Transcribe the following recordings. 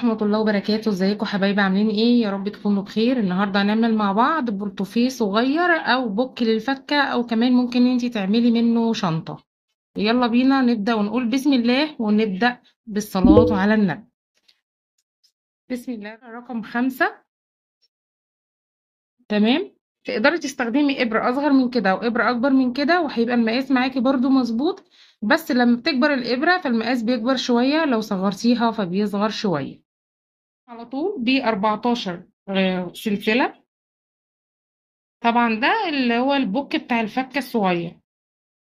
ورحمة الله وبركاته. ازيكم حبايبي؟ عاملين ايه؟ يا رب تكونوا بخير. النهارده هنعمل مع بعض برتوفيه صغير او بوك للفكة، او كمان ممكن انتي تعملي منه شنطة. يلا بينا نبدأ ونقول بسم الله ونبدأ بالصلاة على النبي. بسم الله. رقم 5. تمام. تقدري تستخدمي إبرة أصغر من كده وإبرة أكبر من كده، وهيبقى المقاس معاكي برضو مظبوط. بس لما بتكبر الإبرة فالمقاس بيكبر شوية، لو صغرتيها فبيصغر شوية. على طول ب 14 سلسلة. طبعا ده اللي هو البوك بتاع الفكة الصغير،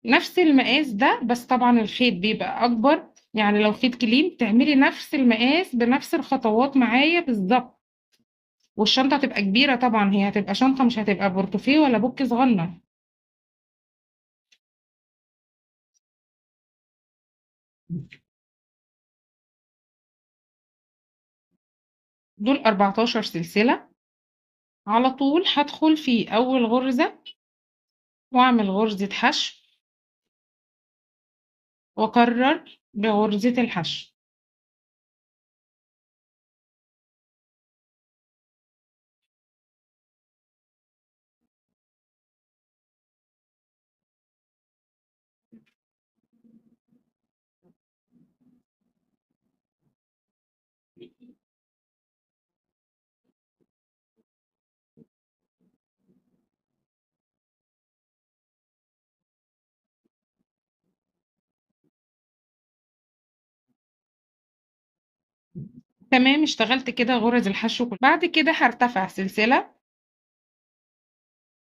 نفس المقاس ده، بس طبعا الخيط بيبقى أكبر. يعني لو خيط كليم تعملي نفس المقاس بنفس الخطوات معايا بالظبط، والشنطة هتبقى كبيرة. طبعا هي هتبقى شنطة، مش هتبقى بورتوفيه ولا بوك صغنن. دول 14 سلسلة. على طول هدخل في أول غرزة وأعمل غرزة حشو، وأكرر بغرزة الحشو. تمام، اشتغلت كده غرز الحشو بعد كده هرتفع سلسلة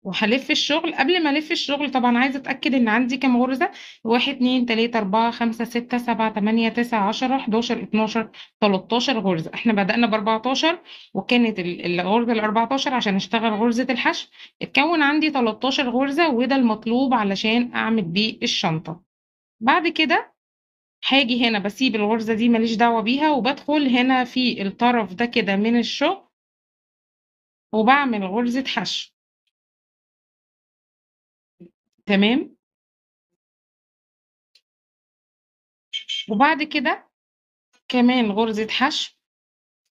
وهلف الشغل. قبل ما الف الشغل طبعا عايزه اتاكد ان عندي كام غرزه: واحد اتنين تلاته اربعه خمسه سته سبعه تمانيه تسعه عشره حداشر اتناشر 13 غرزه. احنا بدأنا ب14، وكانت الغرزه ال14 عشان اشتغل غرزه الحشو. اتكون عندي 13 غرزه، وده المطلوب علشان اعمل بيه الشنطه. بعد كده هاجي هنا بسيب الغرزه دي ماليش دعوه بيها، وبدخل هنا في الطرف ده كده من الشغل وبعمل غرزه حشو. تمام. وبعد كده كمان غرزة حشو.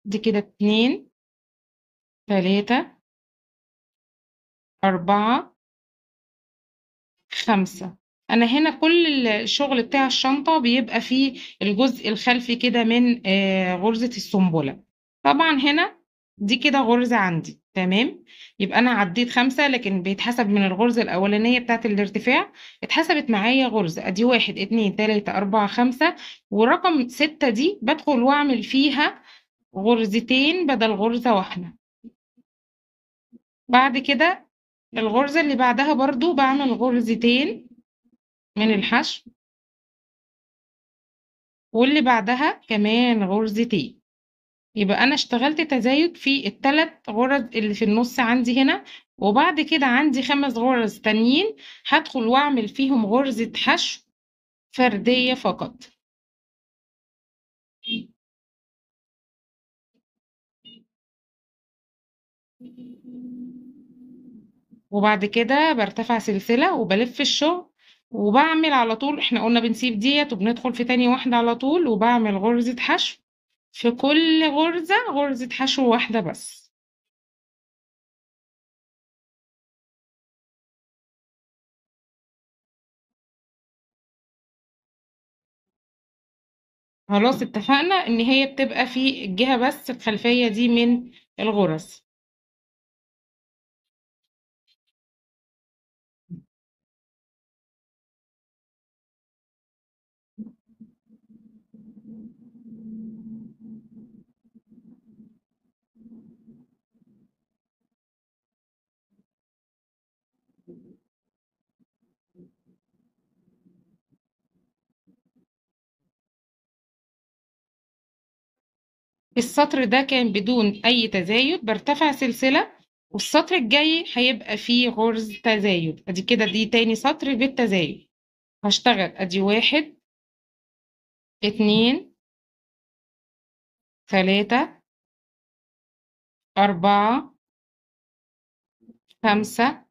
دي كده اتنين تلاتة أربعة خمسة. أنا هنا كل الشغل بتاع الشنطة بيبقى فيه الجزء الخلفي كده من غرزة السنبلة. طبعا هنا دي كده غرزة عندي. تمام. يبقى أنا عديت 5، لكن بيتحسب من الغرزة الأولانية بتاعت الارتفاع. اتحسبت معايا غرزة، أدي واحد اتنين تلاتة أربعة خمسة. ورقم 6 دي بدخل وأعمل فيها غرزتين بدل غرزة واحدة. بعد كده الغرزة اللي بعدها برضو بعمل غرزتين من الحشو، واللي بعدها كمان غرزتين. يبقى أنا اشتغلت تزايد في الثلاث غرز اللي في النص عندي هنا. وبعد كده عندي 5 غرز تانيين هدخل وأعمل فيهم غرزة حشو فردية فقط. وبعد كده برتفع سلسلة وبلف الشغل وبعمل على طول. احنا قلنا بنسيب ديت وبندخل في تاني واحدة على طول، وبعمل غرزة حشو في كل غرزة، غرزة حشو واحدة بس. خلاص اتفقنا ان هي بتبقى في الجهة بس الخلفية دي من الغرز. السطر ده كان بدون اي تزايد، برتفع سلسلة، والسطر الجاي هيبقى فيه غرز تزايد. ادي كده دي تاني سطر بالتزايد. هشتغل ادي واحد اتنين تلاتة أربعة خمسة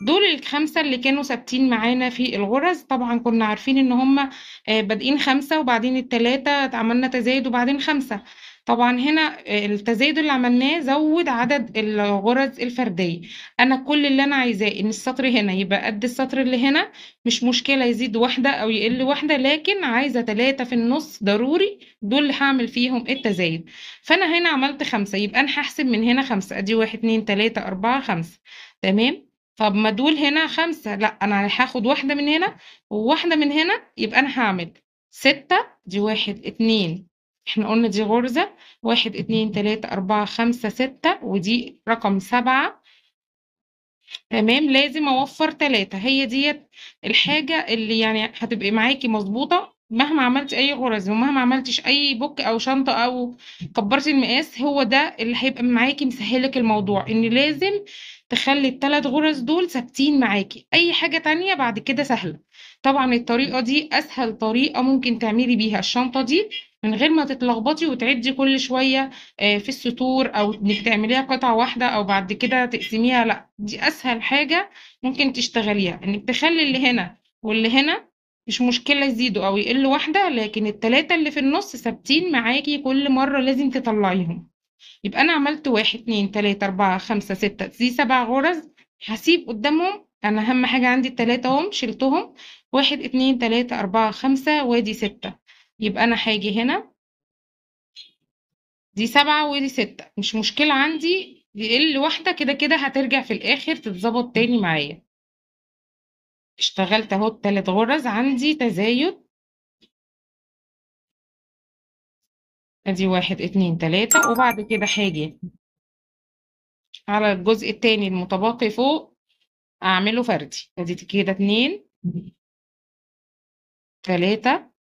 دول ال5 اللي كانوا ثابتين معانا في الغرز. طبعا كنا عارفين ان هم بادئين 5 وبعدين ال3 عملنا تزايد وبعدين 5. طبعا هنا التزايد اللي عملناه زود عدد الغرز الفردية. انا كل اللي انا عايزاه ان السطر هنا يبقى قد السطر اللي هنا، مش مشكلة يزيد واحدة او يقل واحدة، لكن عايزة 3 في النص ضروري، دول اللي هعمل فيهم التزايد. فانا هنا عملت 5، يبقى انا هحسب من هنا 5، ادي 1 2 3 4 5. تمام. طب ما دول هنا 5، لا انا هاخد واحدة من هنا وواحدة من هنا، يبقى انا هعمل 6. دي 1 2، احنا قلنا دي غرزة، 1 2 3 4 5 6، ودي رقم 7. تمام. لازم اوفر 3، هي ديت الحاجة اللي يعني هتبقي معاكي مظبوطة مهما عملتي اي غرز ومهما عملتش اي بوك او شنطة او كبرتي المقاس. هو ده اللي هيبقى معاكي مسهلك الموضوع، ان لازم تخلي ال3 غرز دول ثابتين معاكي، اي حاجة تانية بعد كده سهلة. طبعا الطريقة دي اسهل طريقة ممكن تعملي بيها الشنطة دي من غير ما تتلخبطي وتعدي كل شوية في السطور، او انك تعمليها قطعة واحدة او بعد كده تقسميها. لا، دي اسهل حاجة ممكن تشتغليها، انك تخلي اللي هنا واللي هنا مش مشكلة يزيدوا او يقلوا واحدة، لكن ال3 اللي في النص ثابتين معاكي كل مرة لازم تطلعيهم. يبقى انا عملت 1 2 3 4 5 6، دي 7 غرز. هسيب قدامهم، انا اهم حاجة عندي ال3 اهم شلتهم، 1 2 3 4 5 وادي 6. يبقى انا هاجي هنا، دي 7 ودي 6، مش مشكلة عندي يقل واحدة، كده كده هترجع في الآخر تتظبط تاني معايا. اشتغلت اهو ال3 غرز، عندي تزايد، ادي 1 2 3، وبعد كده هاجي على الجزء التاني المتبقي فوق اعمله فردي، ادي كده 2 3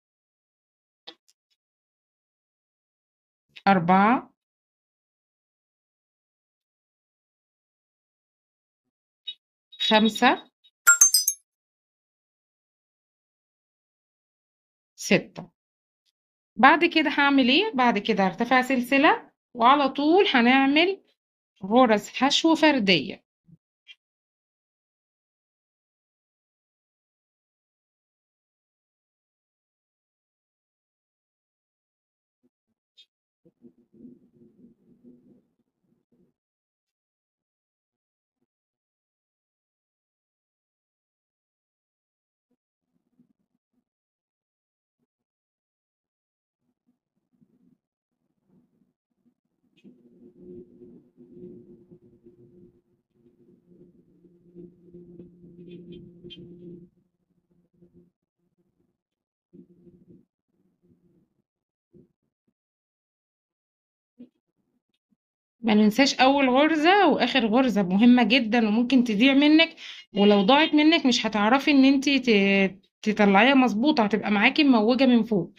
4 5 6. بعد كده هعمل ايه؟ بعد كده هرتفع سلسلة وعلى طول هنعمل غرز حشو فردية. ما ننساش اول غرزة واخر غرزة، مهمة جدا وممكن تضيع منك، ولو ضاعت منك مش هتعرفي ان انت تطلعيها مظبوطة، هتبقى معاكي موجة من فوق.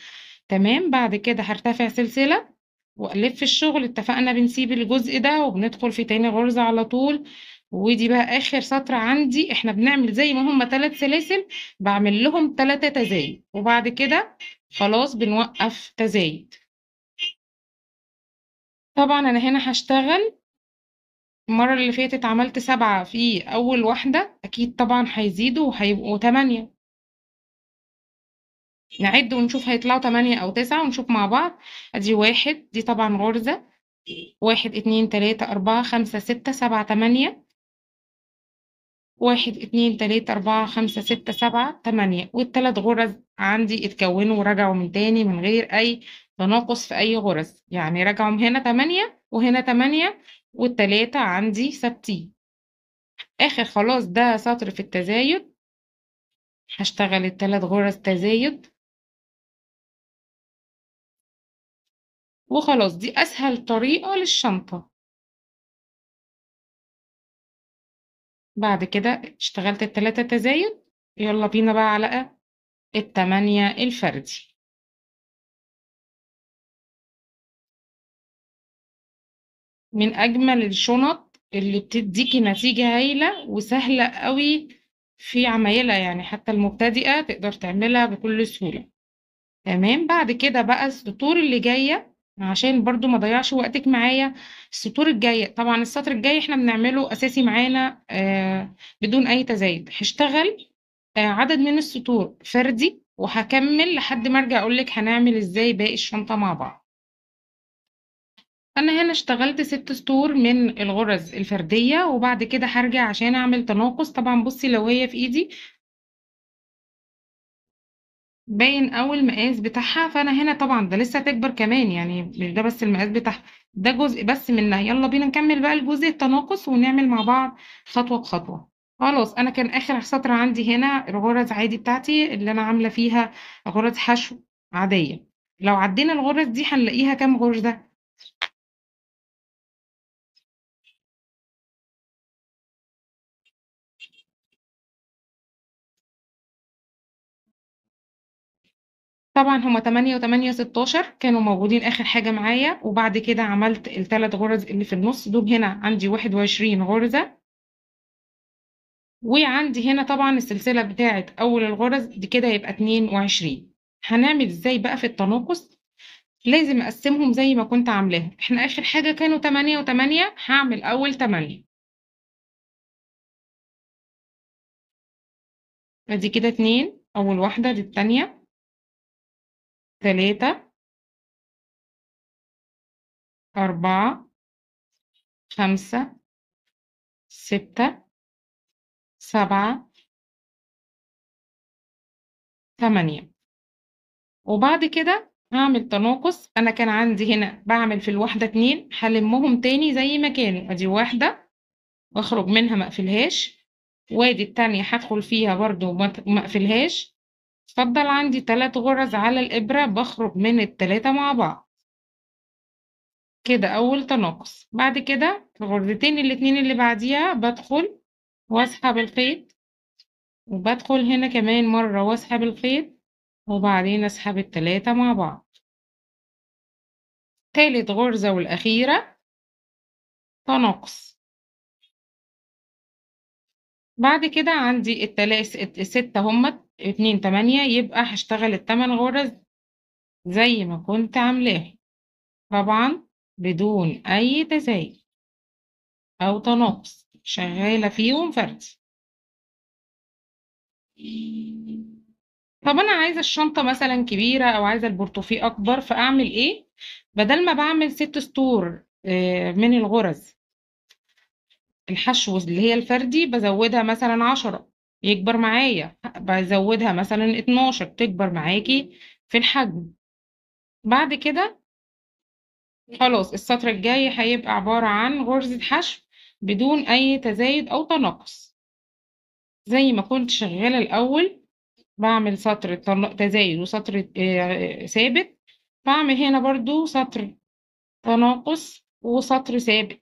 تمام. بعد كده هرتفع سلسلة والف الشغل، اتفقنا بنسيب الجزء ده وبندخل في تاني غرزة على طول. ودي بقى اخر سطر عندي. احنا بنعمل زي ما هما 3 سلاسل، بعمل لهم 3 تزايد، وبعد كده خلاص بنوقف تزايد. طبعا انا هنا هشتغل، المرة اللي فاتت عملت 7 في أول واحدة، أكيد طبعا هيزيدوا وهيبقوا 8. نعد ونشوف هيطلعوا 8 أو 9 ونشوف مع بعض. أدي 1، دي طبعا غرزة، 1 2 3 4 5 6 7 8، 1 2 3 4 5 6 7 8، والثلاث غرز عندي اتكونوا ورجعوا من تاني من غير أي تناقص في أي غرز، يعني رجعوا هنا 8 وهنا 8، والتلاتة عندي ثابتين. آخر خلاص ده سطر في التزايد، هشتغل ال3 غرز تزايد وخلاص. دي أسهل طريقة للشنطة. بعد كده اشتغلت ال3 تزايد، يلا بينا بقى على ال8 الفردي. من أجمل الشنط اللي بتديكي نتيجة هايلة وسهلة قوي في عمايلها، يعني حتى المبتدئة تقدر تعملها بكل سهولة. تمام. بعد كده بقى السطور اللي جاية عشان برضو ما ضيعش وقتك معايا. السطور الجاية طبعا السطر الجاي احنا بنعمله اساسي معانا بدون اي تزايد. هشتغل عدد من السطور فردي، وهكمل لحد ما ارجع اقولك هنعمل ازاي باقي الشنطة مع بعض. انا هنا اشتغلت 6 سطور من الغرز الفردية، وبعد كده هرجع عشان اعمل تناقص. طبعا بصي لو هي في ايدي باين اول مقاس بتاعها، فانا هنا طبعا ده لسه هتكبر كمان، يعني مش ده بس المقاس بتاعها، ده جزء بس منها. يلا بينا نكمل بقى الجزء التناقص ونعمل مع بعض خطوة بخطوة. خلاص انا كان اخر سطر عندي هنا الغرز عادي بتاعتي اللي انا عاملة فيها غرز حشو عادية. لو عدينا الغرز دي هنلاقيها كام غرزة؟ طبعا هما 8 و8 16 كانوا موجودين اخر حاجة معايا، وبعد كده عملت الثلاث غرز اللي في النص دول. هنا عندي 21 غرزة، وعندي هنا طبعا السلسلة بتاعت أول الغرز دي كده يبقى 22. هنعمل ازاي بقى في التناقص؟ لازم أقسمهم زي ما كنت عاملاهم. احنا آخر حاجة كانوا 8 و8، هعمل أول 8. ادي كده 2 أول واحدة، دي التانية، 3، 4، 5، 6، 7، 8. وبعد كده هعمل تناقص. أنا كان عندي هنا بعمل في الواحدة 2، هلمهم تاني زي ما كانوا. ادي واحدة واخرج منها مقفلهاش، وادي التانية هدخل فيها برضو مقفلهاش. اتفضل عندي 3 غرز على الإبرة، بخرج من التلاتة مع بعض. كده أول تناقص. بعد كده الغرزتين الاتنين اللي بعديها بدخل واسحب الخيط، وبدخل هنا كمان مرة واسحب الخيط، وبعدين اسحب التلاتة مع بعض. تالت غرزة والأخيرة تناقص. بعد كده عندي الستة هما 2 8، يبقى هشتغل ال8 غرز زي ما كنت عاملاه، طبعا بدون أي تزايد أو تناقص، شغالة فيهم فردي. طب أنا عايزة الشنطة مثلا كبيرة أو عايزة البورتوفيه أكبر، فأعمل إيه؟ بدل ما بعمل 6 سطور من الغرز الحشو اللي هي الفردي، بزودها مثلا 10 يكبر معايا، بزودها مثلا 12 تكبر معاكي في الحجم. بعد كده خلاص السطر الجاي هيبقى عبارة عن غرزة حشو بدون أي تزايد أو تناقص، زي ما كنت شغالة الأول. بعمل سطر تزايد وسطر ثابت، بعمل هنا برضو سطر تناقص وسطر ثابت.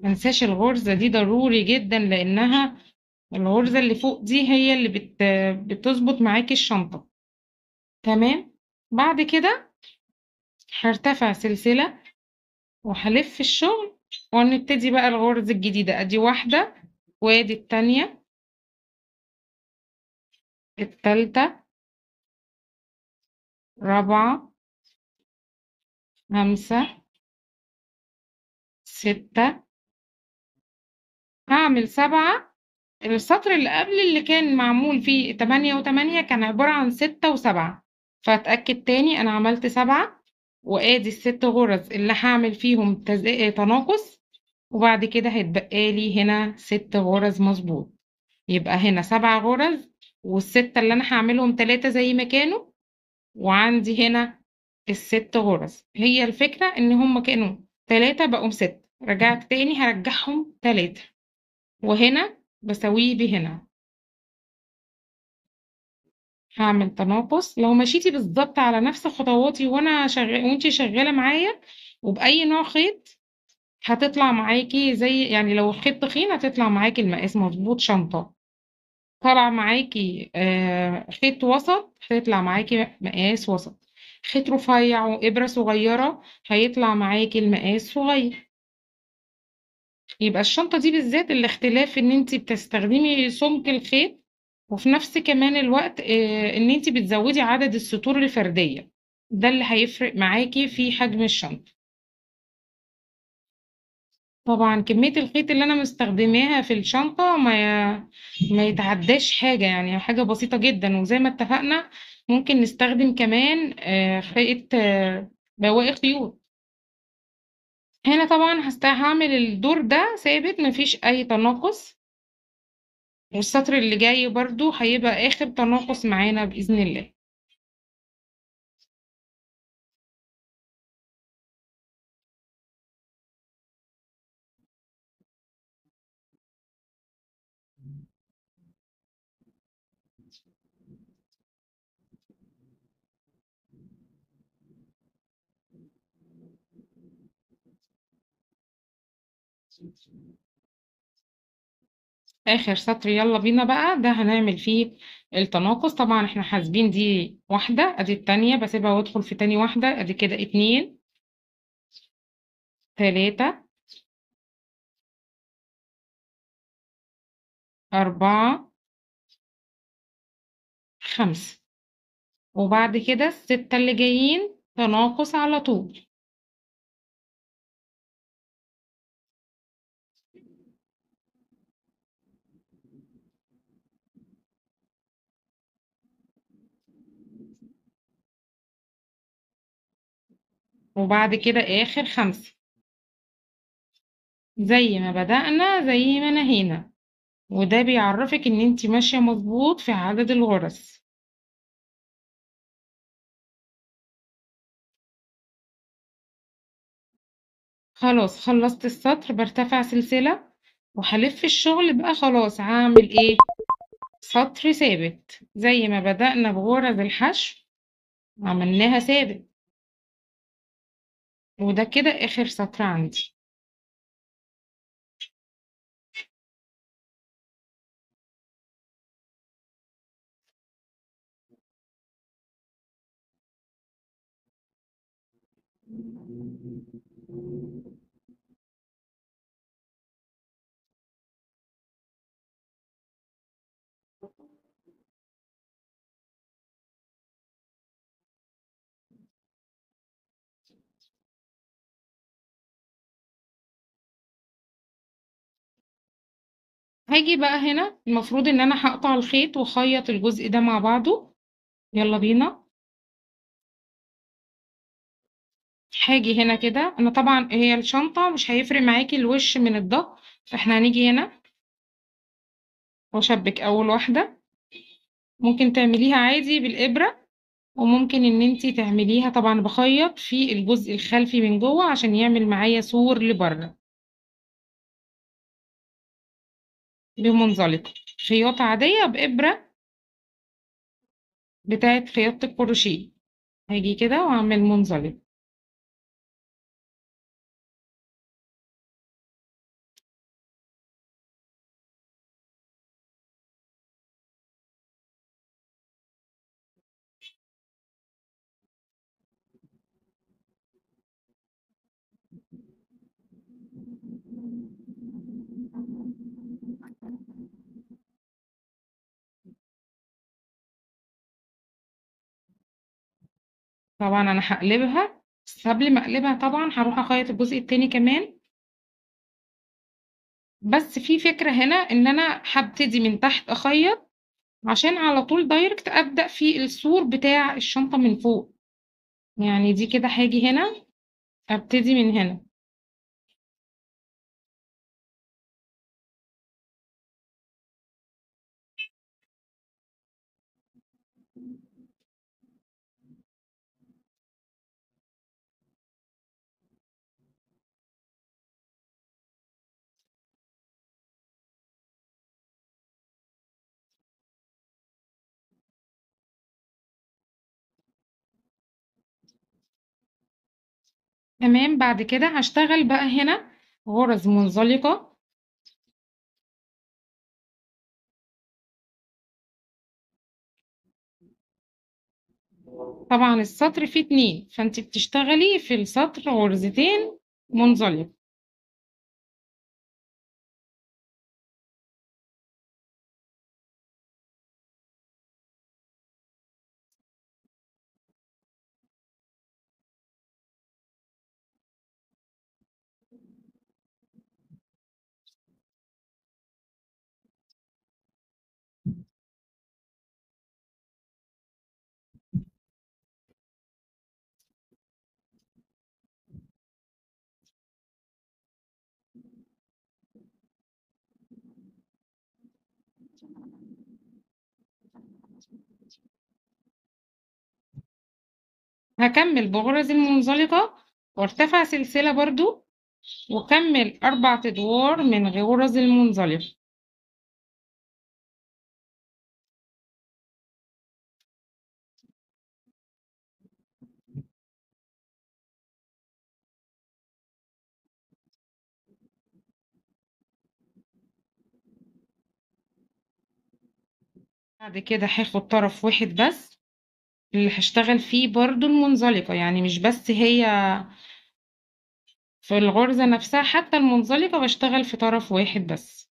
منساش الغرزة دي ضروري جدا، لأنها الغرزة اللي فوق دي هي اللي بتظبط معاكي الشنطة. تمام. بعد كده هرتفع سلسلة وهلف الشغل، ونبتدي بقى الغرزة الجديدة. ادي واحدة، وادي التانية، التالتة، رابعة، 5، 6، هعمل 7. السطر اللي قبل اللي كان معمول فيه 8 و8 كان عبارة عن 6 و7، فأتأكد تاني أنا عملت 7. وآدي ال6 غرز اللي هعمل فيهم تناقص، وبعد كده هيتبقى لي هنا 6 غرز مظبوط. يبقى هنا 7 غرز، والستة اللي أنا هعملهم 3 زي ما كانوا، وعندي هنا ال6 غرز. هي الفكرة إن هما كانوا 3 بقوا 6، رجعت تاني هرجعهم 3، وهنا بسويه بهنا. هعمل تناقص. لو مشيتي بالظبط على نفس خطواتي وانتي شغالة معايا، وبأي نوع خيط هتطلع معاكي زي، يعني لو خيط تخين هتطلع معاكي المقاس مظبوط شنطة. طالع معاكي خيط وسط هيطلع معاكي مقاس وسط. خيط رفيع وإبرة صغيرة هيطلع معاكي المقاس صغير. يبقى الشنطة دي بالذات الاختلاف ان انت بتستخدمي سمك الخيط، وفي نفس كمان الوقت ان انت بتزودي عدد السطور الفردية. ده اللي هيفرق معاكي في حجم الشنطة. طبعا كمية الخيط اللي انا مستخدماها في الشنطة ما يتعداش حاجة، يعني حاجة بسيطة جدا. وزي ما اتفقنا ممكن نستخدم كمان خيط بواقي خيوط. هنا طبعا هعمل الدور ده ثابت، مفيش اي تناقص. والسطر اللي جاي برضو هيبقى آخر تناقص معانا بإذن الله. آخر سطر يلا بينا بقى، ده هنعمل فيه التناقص. طبعا احنا حاسبين دي واحدة، ادي التانية بسيبها وادخل في تاني واحدة، ادي كده اتنين، تلاتة، أربعة، خمسة. وبعد كده الستة اللي جايين تناقص على طول. وبعد كده آخر خمسة. زي ما بدأنا زي ما نهينا. وده بيعرفك ان انت ماشية مظبوط في عدد الغرز. خلاص خلصت السطر، برتفع سلسلة وهلف الشغل بقى. خلاص هعمل ايه؟ سطر ثابت زي ما بدأنا بغرز الحشو، عملناها ثابت. وده كده آخر سطر عندي. هاجي بقى هنا، المفروض ان انا هقطع الخيط واخيط الجزء ده مع بعضه. يلا بينا. هاجي هنا كده، انا طبعا هي الشنطة مش هيفرق معاكي الوش من الظهر، فاحنا هنيجي هنا واشبك اول واحدة. ممكن تعمليها عادي بالإبرة، وممكن ان انتي تعمليها طبعا بخيط في الجزء الخلفي من جوه عشان يعمل معايا سور لبره بمنزلقة. خياطة عادية بإبرة بتاعت خياطة الكروشيه. هاجي كده واعمل منزلق. طبعا انا هقلبها، بس قبل ما اقلبها طبعا هروح اخيط الجزء التاني كمان. بس في فكرة هنا ان انا هبتدي من تحت اخيط عشان على طول دايركت ابدأ في السور بتاع الشنطة من فوق. يعني دي كده هاجي هنا ابتدي من هنا. تمام. بعد كده هشتغل بقى هنا غرز منزلقة. طبعا السطر فيه 2، فانت بتشتغلي في السطر غرزتين منزلقة. هكمل بغرز المنزلقة وارتفع سلسلة برضو، وكمل 4 أدوار من غرز المنزلقة. بعد كده هاخد طرف واحد بس اللي هشتغل فيه برضو المنزلقة، يعني مش بس هي في الغرزة نفسها، حتى المنزلقة بشتغل في طرف واحد بس.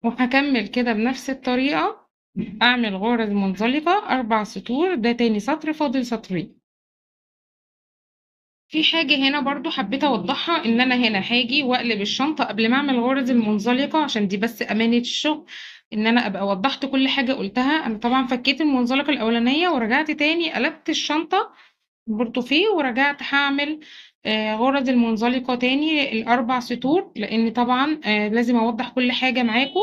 وهكمل كده بنفس الطريقة، أعمل غرز منزلقة 4 سطور، ده تاني سطر، فاضل سطرين. في حاجة هنا برضو حبيت أوضحها، إن أنا هنا هاجي وأقلب الشنطة قبل ما أعمل غرز المنزلقة، عشان دي بس أمانة الشغل، إن أنا أبقى وضحت كل حاجة قلتها. أنا طبعا فكيت المنزلقة الأولانية ورجعت تاني قلبت الشنطة بورتوفيه، ورجعت هعمل غرز المنزلقة تاني ال4 سطور، لأن طبعا لازم أوضح كل حاجة معاكم،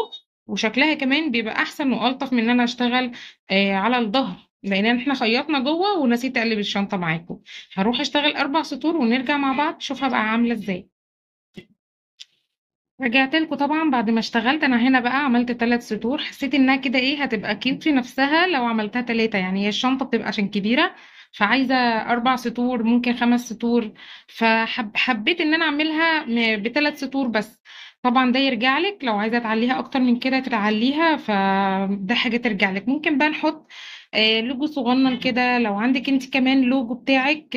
وشكلها كمان بيبقى أحسن وألطف من إن أنا أشتغل على الظهر، لأن احنا خيطنا جوه ونسيت أقلب الشنطة معاكم. هروح أشتغل 4 سطور ونرجع مع بعض نشوف هبقى عاملة ازاي. رجعت لكم طبعا بعد ما اشتغلت. انا هنا بقى عملت 3 سطور، حسيت انها كده ايه هتبقى كيوت في نفسها لو عملتها 3، يعني هي الشنطة بتبقى عشان كبيرة، فعايزة 4 سطور ممكن 5 سطور، فحبيت ان انا اعملها ب3 سطور بس. طبعا ده يرجع لك، لو عايزة تعليها اكتر من كده تعليها، فده حاجة ترجع لك. ممكن بقى نحط لوجو صغنن كده، لو عندك انت كمان لوجو بتاعك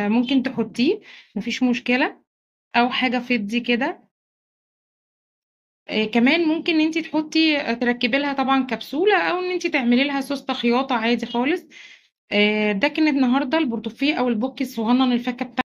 ممكن تحطيه، مفيش مشكلة، او حاجة فضي كده. كمان ممكن ان انت تحطي تركبي لها طبعا كبسولة، او ان انت تعملي لها سوستة خياطة عادي خالص. ده كان النهارده البورتوفيه او البوكي الصغنن الفكة